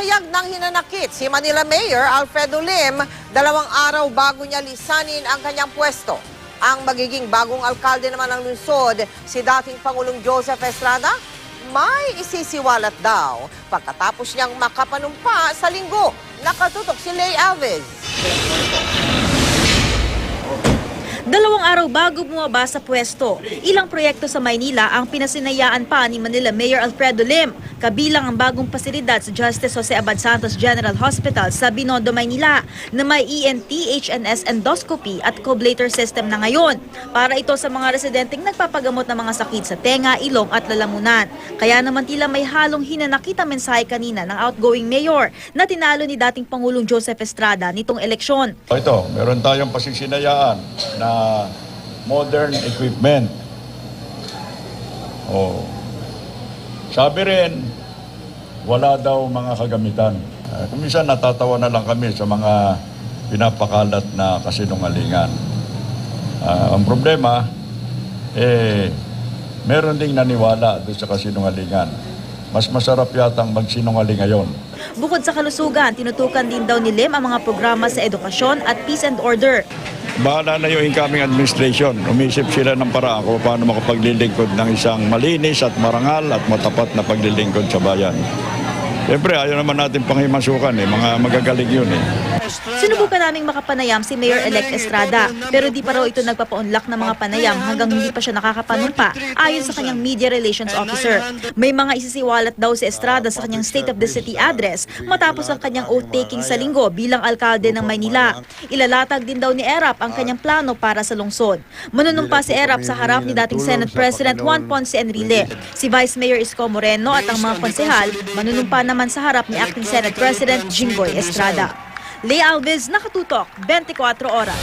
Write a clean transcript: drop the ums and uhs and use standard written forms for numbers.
Nagpahayag ng hinanakit si Manila Mayor Alfredo Lim 2 araw bago niya lisanin ang kanyang pwesto. Ang magiging bagong alkalde naman ng lungsod, si dating Pangulong Joseph Estrada, may isisiwalat daw pagkatapos niyang makapanumpa sa linggo. Nakatutok si Lay Alves. 2 araw bago bumaba sa pwesto, ilang proyekto sa Maynila ang pinasinayaan pa ni Manila Mayor Alfredo Lim, kabilang ang bagong pasilidad sa Justice Jose Abad Santos General Hospital sa Binondo, Maynila, na may ENT, HNS endoscopy at coblator system na ngayon, para ito sa mga residenteng nagpapagamot ng mga sakit sa tenga, ilong at lalamunan. Kaya naman tila may halong hinanakita mensahe kanina ng outgoing mayor na tinalo ni dating Pangulong Joseph Estrada nitong eleksyon. Ito, meron tayong pasisinayaan na modern equipment. Sabi rin, wala daw mga kagamitan. Kuminsan natatawa na lang kami sa mga pinapakalat na kasinungalingan. Ang problema, meron ding naniwala doon sa kasinungalingan. Mas masarap yatang magsinungaling ngayon. Bukod sa kalusugan, tinutukan din daw ni Lim ang mga programa sa edukasyon at peace and order. Bahala na yung incoming administration. Umisip sila ng paraan kung paano makapaglilingkod ng isang malinis at marangal at matapat na paglilingkod sa bayan. Siyempre, ayaw naman natin panghimasukan mga magagaling yun Sinubukan naming makapanayam si Mayor-elect Estrada, pero di pa raw ito nagpapaunlak ng mga panayam hanggang hindi pa siya nakakapanumpa, ayon sa kanyang media relations officer. May mga isisiwalat daw si Estrada sa kanyang State of the City address matapos ang kanyang oath-taking sa linggo bilang alkalde ng Maynila. Ilalatag din daw ni Erap ang kanyang plano para sa lungsod. Manunumpa si Erap sa harap ni dating Senate President Juan Ponce Enrile. Si Vice Mayor Isko Moreno at ang mga konsehal manunumpa naman sa harap ni Acting Senate President Jinggoy Estrada. Lay Alves, Nakatutok, 24 Oras.